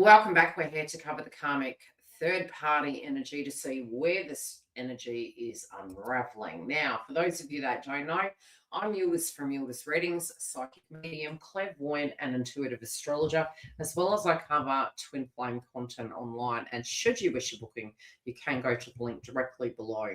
Welcome back. We're here to cover the karmic third-party energy to see where this energy is unraveling. Now, for those of you that don't know, I'm Yildiz from Yildiz Readings, psychic medium, clairvoyant, and intuitive astrologer, as well as I cover twin flame content online. And should you wish a booking, you can go to the link directly below.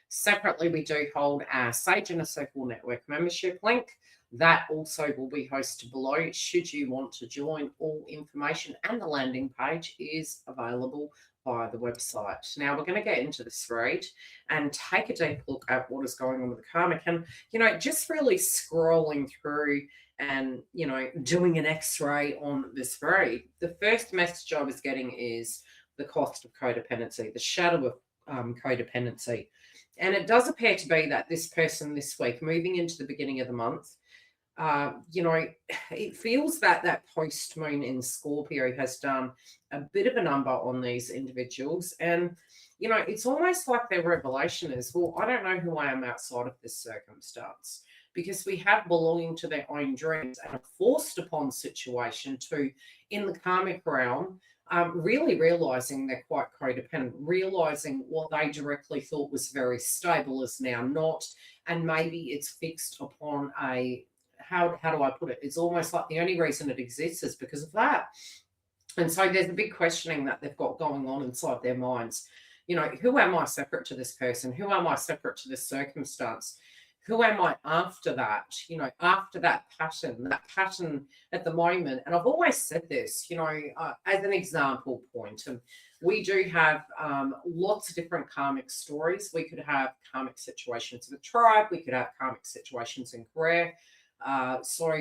Separately, we do hold our Sage in a Circle Network membership link. That also will be hosted below should you want to join. All information and the landing page is available via the website. Now we're going to get into this read and take a deep look at what is going on with the karmic, and just really scrolling through and doing an x-ray on this read. The first message I was getting is the cost of codependency, the shadow of codependency. And it does appear to be that this person this week, moving into the beginning of the month, it feels that that post moon in Scorpio has done a bit of a number on these individuals. And, it's almost like their revelation is, well, I don't know who I am outside of this circumstance, because we have belonging to their own dreams and a forced upon situation to, in the karmic realm, really realizing they're quite codependent, realizing what they directly thought was very stable is now not, and maybe it's fixed upon a, how do I put it? It's almost like the only reason it exists is because of that. And so there's a big questioning that they've got going on inside their minds. Who am I separate to this person? Who am I separate to this circumstance? Who am I after that? After that pattern at the moment. And I've always said this, as an example point, and we do have lots of different karmic stories. We could have karmic situations in a tribe. We could have karmic situations in career. So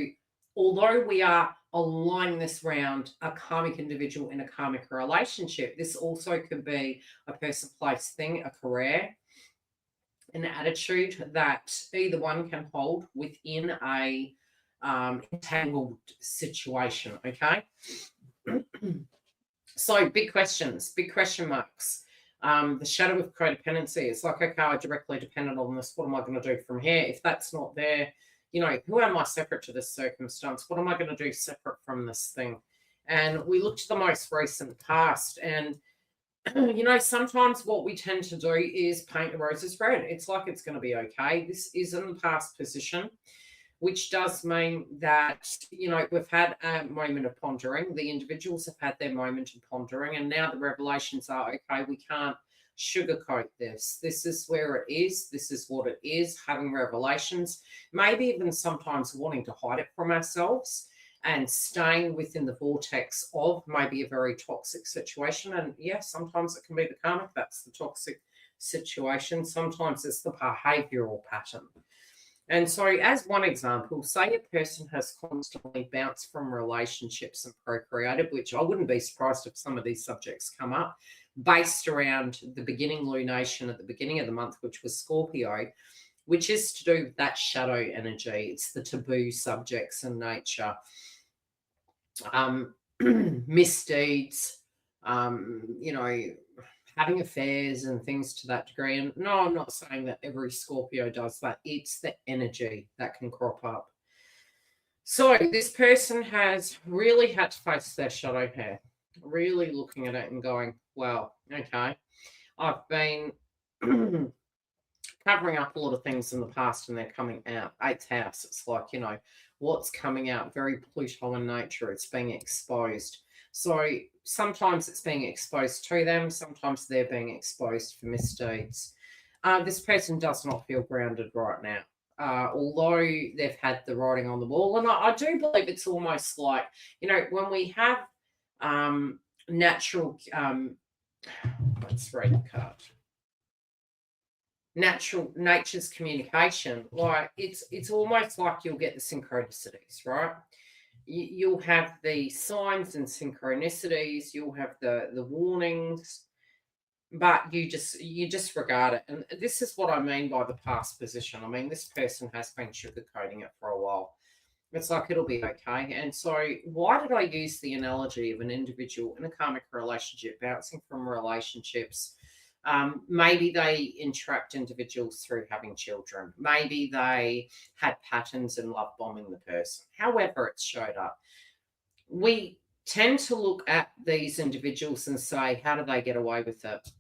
although we are aligning this around a karmic individual in a karmic relationship, this also could be a person, place, thing, a career, an attitude that either one can hold within a entangled situation. Okay. So big questions, big question marks. The shadow of codependency. It's like, okay, I directly dependent on this. What am I going to do from here? If that's not there, who am I separate to this circumstance? What am I going to do separate from this thing? And we look to the most recent past, and sometimes what we tend to do is paint the roses red. It's like it's going to be okay. This is in the past position, which does mean that, we've had a moment of pondering. The individuals have had their moment of pondering, and now the revelations are, okay, we can't sugarcoat this. This is where it is. This is what it is, having revelations, maybe even sometimes wanting to hide it from ourselves and staying within the vortex of maybe a very toxic situation. And yes, sometimes it can be the karmic, that's the toxic situation. Sometimes it's the behavioral pattern. And so as one example, say a person has constantly bounced from relationships and procreated, which I wouldn't be surprised if some of these subjects come up, based around the beginning lunation at the beginning of the month, which was Scorpio, which is to do with that shadow energy. It's the taboo subjects in nature, misdeeds, having affairs and things to that degree. And no, I'm not saying that every Scorpio does that. It's the energy that can crop up. So this person has really had to face their shadow here, really looking at it and going, well, okay, I've been covering up a lot of things in the past and they're coming out. Eighth house, it's like, what's coming out, very Pluto in nature, it's being exposed. So sometimes it's being exposed to them, sometimes they're being exposed for misdeeds. This person does not feel grounded right now, although they've had the writing on the wall. And I do believe it's almost like, when we have natural, let's read the card. Nature's communication, like it's almost like you'll get the synchronicities, right? You'll have the signs and synchronicities, you'll have the warnings, but you just regard it. And this is what I mean by the past position. I mean, this person has been sugarcoating it for a while. It's like, it'll be okay. And so why did I use the analogy of an individual in a karmic relationship bouncing from relationships? Maybe they entrapped individuals through having children. Maybe they had patterns in love bombing the person. However it showed up. We tend to look at these individuals and say, how do they get away with it?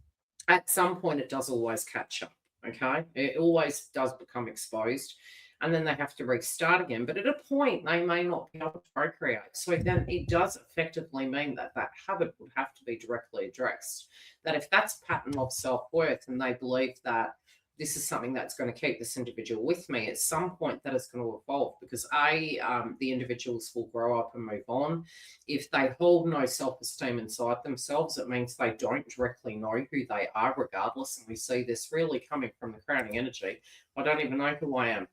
At some point, it does always catch up, okay? It always does become exposed, and then they have to restart again. But at a point, they may not be able to procreate. So then it does effectively mean that that habit would have to be directly addressed. That if that's a pattern of self-worth and they believe that this is something that's going to keep this individual with me, at some point that is going to evolve, because the individuals will grow up and move on. If they hold no self-esteem inside themselves, it means they don't directly know who they are regardless. And we see this really coming from the crowning energy. I don't even know who I am.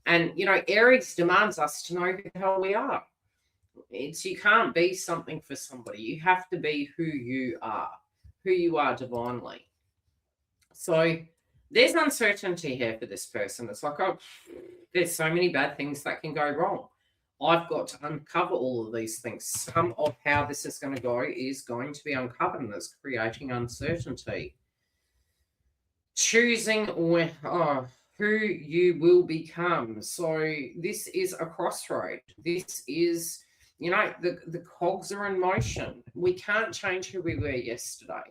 And Aries demands us to know who the hell we are. You can't be something for somebody. You have to be who you are divinely. So there's uncertainty here for this person. It's like, oh, there's so many bad things that can go wrong. I've got to uncover all of these things. Some of how this is going to go is going to be uncovered, and it's creating uncertainty. Choosing who you will become. So this is a crossroad. This is, the cogs are in motion. We can't change who we were yesterday.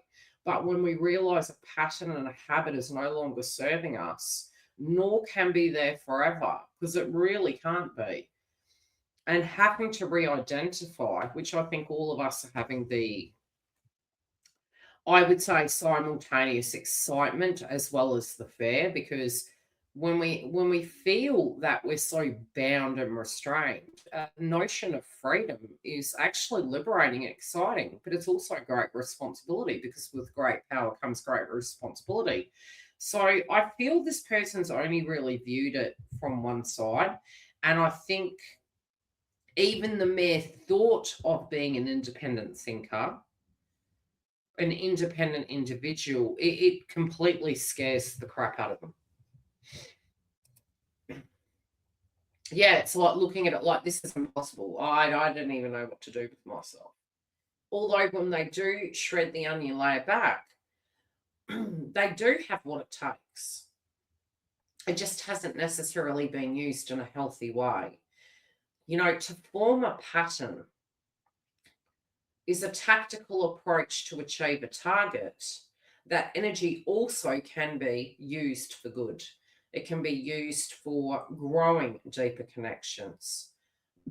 But when we realize a pattern and a habit is no longer serving us, nor can be there forever, because it really can't be. And having to re-identify, which I think all of us are having I would say simultaneous excitement as well as the fear, because when we feel that we're so bound and restrained, the notion of freedom is actually liberating and exciting, but it's also great responsibility, because with great power comes great responsibility. So I feel this person's only really viewed it from one side, and I think even the mere thought of being an independent thinker, an independent individual, it completely scares the crap out of them. Yeah, it's like looking at it like, this is impossible. I don't even know what to do with myself. Although when they do shred the onion layer back, they do have what it takes. It just hasn't necessarily been used in a healthy way. To form a pattern is a tactical approach to achieve a target. That energy also can be used for good. It can be used for growing deeper connections,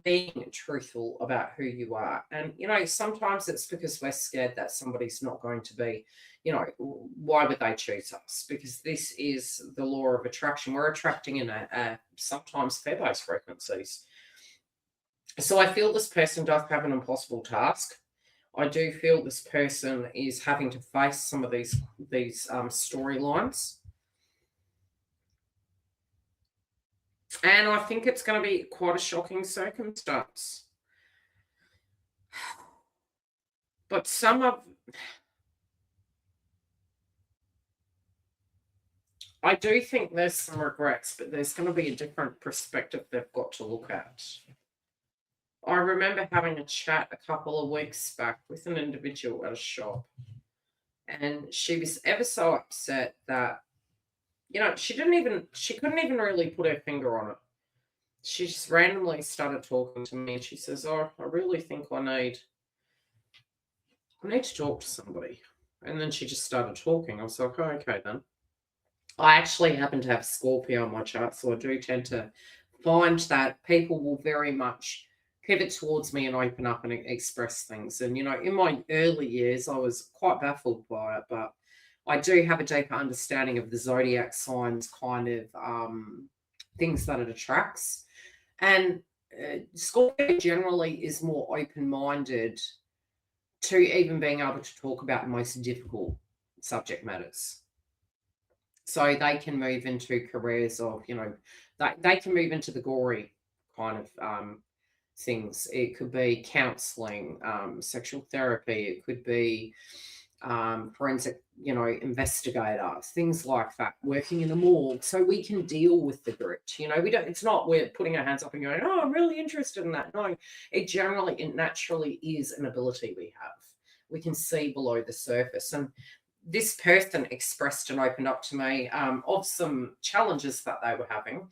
being truthful about who you are. And, sometimes it's because we're scared that somebody's not going to be, why would they choose us? Because this is the law of attraction. We're attracting in sometimes fear-based frequencies. So I feel this person does have an impossible task. I do feel this person is having to face some of these storylines. And I think it's going to be quite a shocking circumstance. But I do think there's some regrets, but there's going to be a different perspective they've got to look at. I remember having a chat a couple of weeks back with an individual at a shop, and she was ever so upset that, she couldn't even really put her finger on it. She just randomly started talking to me, and she says, oh, I really think I need to talk to somebody. And then she just started talking. I was like, oh, okay then. I actually happen to have Scorpio on my chart, so I do tend to find that people will very much pivot towards me and open up and express things. And, in my early years, I was quite baffled by it, but I do have a deeper understanding of the zodiac signs, kind of things that it attracts. And Scorpio generally is more open-minded to even being able to talk about the most difficult subject matters. So they can move into careers of, they can move into the gory kind of things. It could be counseling, sexual therapy. It could be forensic, investigator, things like that, working in a morgue. So we can deal with the grit. It's not we're putting our hands up and going, oh, I'm really interested in that. No, it naturally is an ability we have. We can see below the surface. And this person expressed and opened up to me of some challenges that they were having.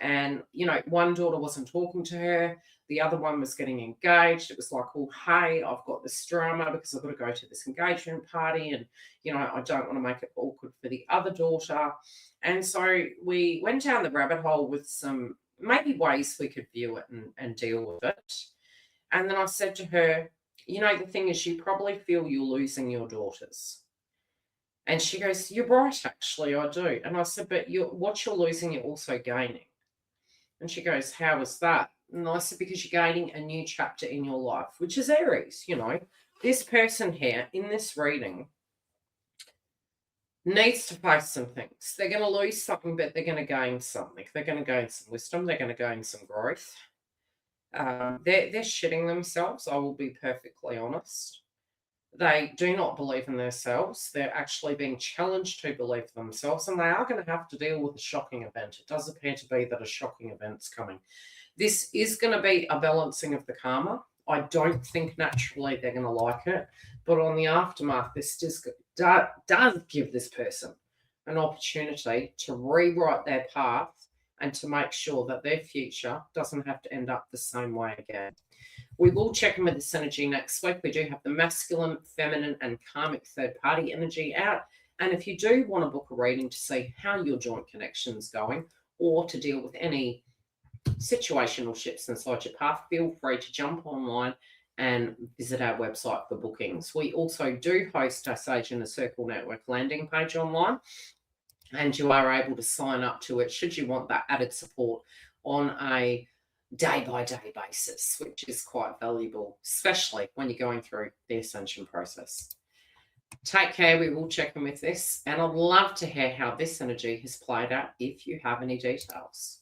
And, you know, one daughter wasn't talking to her. The other one was getting engaged. It was like, oh, hey, I've got this drama because I've got to go to this engagement party. And, you know, I don't want to make it awkward for the other daughter. And so we went down the rabbit hole with some maybe ways we could view it and deal with it. And then I said to her, you know, the thing is, you probably feel you're losing your daughters. And she goes, you're right, actually, I do. And I said, but what you're losing, you're also gaining. And she goes, how is that? And I said, because you're gaining a new chapter in your life, which is Aries. You know, this person here in this reading needs to face some things. They're going to lose something, but they're going to gain something. They're going to gain some wisdom. They're going to gain some growth. They're shitting themselves. I will be perfectly honest. They do not believe in themselves. They're actually being challenged to believe themselves, and they are going to have to deal with a shocking event. It does appear to be that a shocking event's coming. This is going to be a balancing of the karma. I don't think naturally they're going to like it, but on the aftermath, this does give this person an opportunity to rewrite their path and to make sure that their future doesn't have to end up the same way again. We will check in with this energy next week. We do have the masculine, feminine, and karmic third-party energy out. And if you do want to book a reading to see how your joint connection's going or to deal with any situational shifts inside your path, feel free to jump online and visit our website for bookings. We also do host our Sage in a Circle Network landing page online, and you are able to sign up to it should you want that added support on a day-by-day basis, which is quite valuable, especially when you're going through the ascension process. Take care. We will check in with this, and I'd love to hear how this energy has played out if you have any details.